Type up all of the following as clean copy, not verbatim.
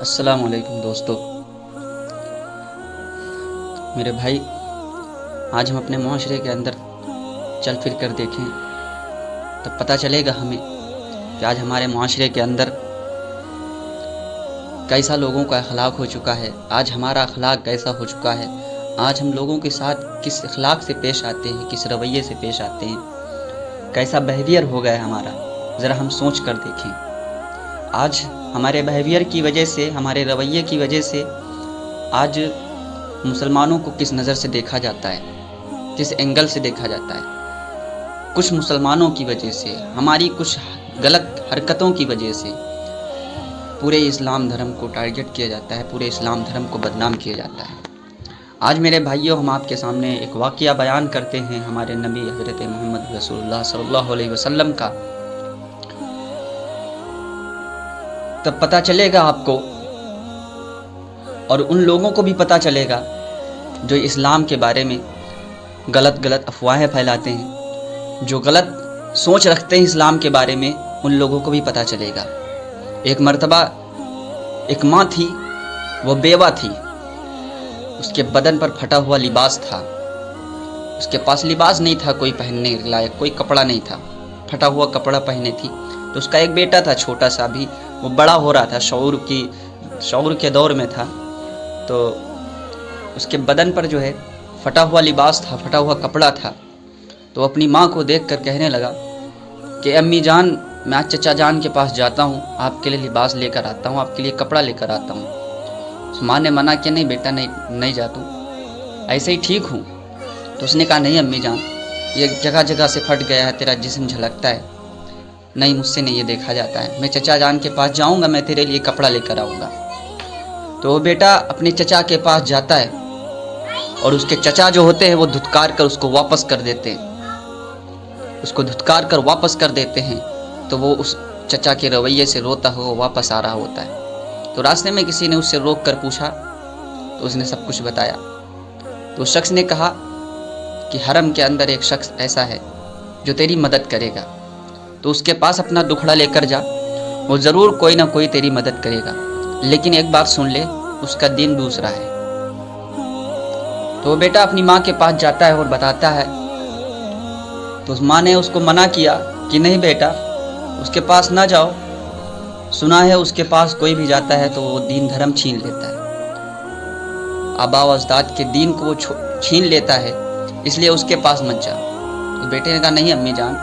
السلام علیکم دوستو، میرے بھائی، آج ہم اپنے معاشرے کے اندر چل پھر کر دیکھیں تب پتہ چلے گا ہمیں کہ آج ہمارے معاشرے کے اندر کیسا لوگوں کا اخلاق ہو چکا ہے، آج ہمارا اخلاق کیسا ہو چکا ہے، آج ہم لوگوں کے ساتھ کس اخلاق سے پیش آتے ہیں، کس رویے سے پیش آتے ہیں، کیسا بیہیویئر ہو گیا ہے ہمارا، ذرا ہم سوچ کر دیکھیں۔ آج ہمارے بیہیویئر کی وجہ سے، ہمارے رویے کی وجہ سے آج مسلمانوں کو کس نظر سے دیکھا جاتا ہے، کس اینگل سے دیکھا جاتا ہے۔ کچھ مسلمانوں کی وجہ سے، ہماری کچھ غلط حرکتوں کی وجہ سے پورے اسلام دھرم کو ٹارگٹ کیا جاتا ہے، پورے اسلام دھرم کو بدنام کیا جاتا ہے۔ آج میرے بھائیوں، ہم آپ کے سامنے ایک واقعہ بیان کرتے ہیں ہمارے نبی حضرت محمد رسول اللہ صلی اللہ علیہ وسلم کا، تب پتہ چلے گا آپ کو اور ان لوگوں کو بھی پتہ چلے گا جو اسلام کے بارے میں غلط افواہیں پھیلاتے ہیں، جو غلط سوچ رکھتے ہیں اسلام کے بارے میں، ان لوگوں کو بھی پتہ چلے گا۔ ایک مرتبہ ایک ماں تھی، وہ بیوہ تھی، اس کے بدن پر پھٹا ہوا لباس تھا، اس کے پاس لباس نہیں تھا، کوئی پہننے لائق کوئی کپڑا نہیں تھا، پھٹا ہوا کپڑا پہنے تھی۔ تو اس کا ایک بیٹا تھا چھوٹا سا، بھی وہ بڑا ہو رہا تھا، شعور کے دور میں تھا، تو اس کے بدن پر جو ہے پھٹا ہوا لباس تھا، پھٹا ہوا کپڑا تھا۔ تو اپنی ماں کو دیکھ کر کہنے لگا کہ امی جان، میں آج چچا جان کے پاس جاتا ہوں، آپ کے لیے لباس لے کر آتا ہوں، آپ کے لیے کپڑا لے کر آتا ہوں۔ اس ماں نے منع کیا، نہیں بیٹا، نہیں جاتا ہوں، ایسے ہی ٹھیک ہوں۔ تو اس نے کہا، نہیں امی جان، یہ جگہ جگہ سے پھٹ گیا ہے، تیرا جسم جھلکتا ہے، نہیں مجھ سے نہیں یہ دیکھا جاتا ہے، میں چچا جان کے پاس جاؤں گا، میں تیرے لیے کپڑا لے کر آؤں گا۔ تو وہ بیٹا اپنے چچا کے پاس جاتا ہے، اور اس کے چچا جو ہوتے ہیں وہ دھتکار کر اس کو واپس کر دیتے ہیں، اس کو دھتکار کر واپس کر دیتے ہیں۔ تو وہ اس چچا کے رویے سے روتا ہوا واپس آ رہا ہوتا ہے۔ تو راستے میں کسی نے اس سے روک کر پوچھا، تو اس نے سب کچھ بتایا۔ تو اس شخص نے کہا کہ حرم کے اندر ایک شخص ایسا ہے جو تیری مدد کرے گا، تو اس کے پاس اپنا دکھڑا لے کر جا، وہ ضرور کوئی نہ کوئی تیری مدد کرے گا، لیکن ایک بات سن لے، اس کا دین دوسرا ہے۔ تو وہ بیٹا اپنی ماں کے پاس جاتا ہے اور بتاتا ہے۔ تو اس ماں نے اس کو منع کیا کہ نہیں بیٹا، اس کے پاس نہ جاؤ، سنا ہے اس کے پاس کوئی بھی جاتا ہے تو وہ دین دھرم چھین لیتا ہے، آبا و اجداد کے دین کو وہ چھین لیتا ہے، اس لیے اس کے پاس مت جا۔ تو بیٹے نے کہا، نہیں امی جان،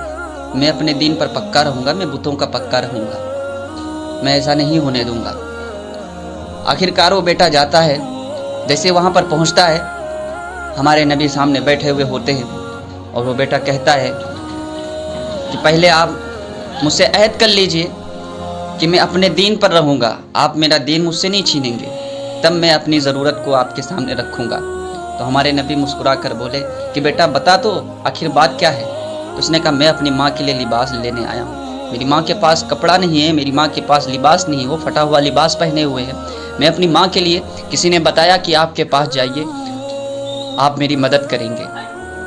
میں اپنے دین پر پکا رہوں گا، میں بتوں کا پکا رہوں گا، میں ایسا نہیں ہونے دوں گا۔ آخرکار وہ بیٹا جاتا ہے، جیسے وہاں پر پہنچتا ہے، ہمارے نبی سامنے بیٹھے ہوئے ہوتے ہیں، اور وہ بیٹا کہتا ہے کہ پہلے آپ مجھ سے عہد کر لیجئے کہ میں اپنے دین پر رہوں گا، آپ میرا دین مجھ سے نہیں چھینیں گے، تب میں اپنی ضرورت کو آپ کے سامنے رکھوں گا۔ تو ہمارے نبی مسکرا کر بولے کہ بیٹا بتا تو آخر بات کیا ہے۔ تو اس نے کہا، میں اپنی ماں کے لیے لباس لینے آیا ہوں، میری ماں کے پاس کپڑا نہیں ہے، میری ماں کے پاس لباس نہیں ہے، وہ پھٹا ہوا لباس پہنے ہوئے ہیں، میں اپنی ماں کے لیے، کسی نے بتایا کہ آپ کے پاس جائیے، آپ میری مدد کریں گے،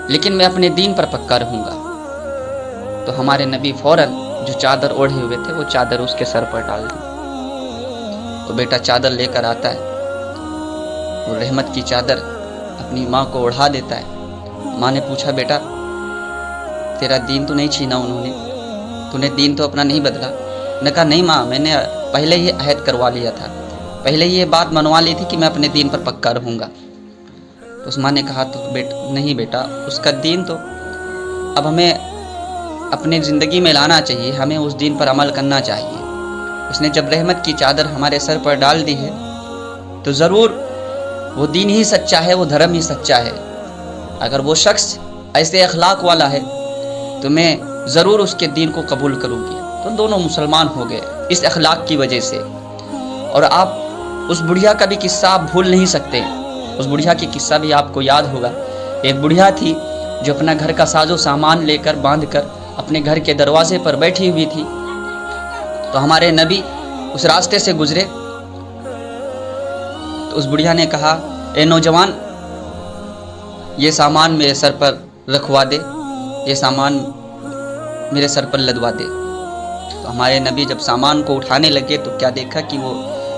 لیکن میں اپنے دین پر پکا رہوں گا۔ تو ہمارے نبی فوراً جو چادر اوڑھے ہوئے تھے وہ چادر اس کے سر پر ڈال دی۔ تو بیٹا چادر لے کر آتا ہے، وہ رحمت کی چادر اپنی ماں کو اوڑھا دیتا ہے۔ ماں نے پوچھا، بیٹا تیرا دین تو نہیں چھینا انہوں نے، تو نے دین تو اپنا نہیں بدلا؟ نے کہا، نہیں ماں، میں نے پہلے ہی عہد کروا لیا تھا، پہلے ہی یہ بات منوا لی تھی کہ میں اپنے دین پر پکا رہوں گا۔ تو اس ماں نے کہا، تو نہیں بیٹا، اس کا دین تو اب ہمیں اپنے زندگی میں لانا چاہیے، ہمیں اس دین پر عمل کرنا چاہیے۔ اس نے جب رحمت کی چادر ہمارے سر پر ڈال دی ہے تو ضرور وہ دین ہی سچا ہے، وہ دھرم ہی سچا ہے۔ اگر وہ شخص ایسے اخلاق والا ہے تو میں ضرور اس کے دین کو قبول کروں گی۔ تو دونوں مسلمان ہو گئے اس اخلاق کی وجہ سے۔ اور آپ اس بڑھیا کا بھی قصہ آپ بھول نہیں سکتے، اس بڑھیا کی قصہ بھی آپ کو یاد ہوگا۔ ایک بڑھیا تھی جو اپنا گھر کا ساز و سامان لے کر باندھ کر اپنے گھر کے دروازے پر بیٹھی ہوئی تھی۔ تو ہمارے نبی اس راستے سے گزرے، تو اس بڑھیا نے کہا، اے نوجوان، یہ سامان میرے سر پر رکھوا دے، یہ سامان میرے سر پر لدوا دے۔ تو ہمارے نبی جب سامان کو اٹھانے لگے تو کیا دیکھا کہ وہ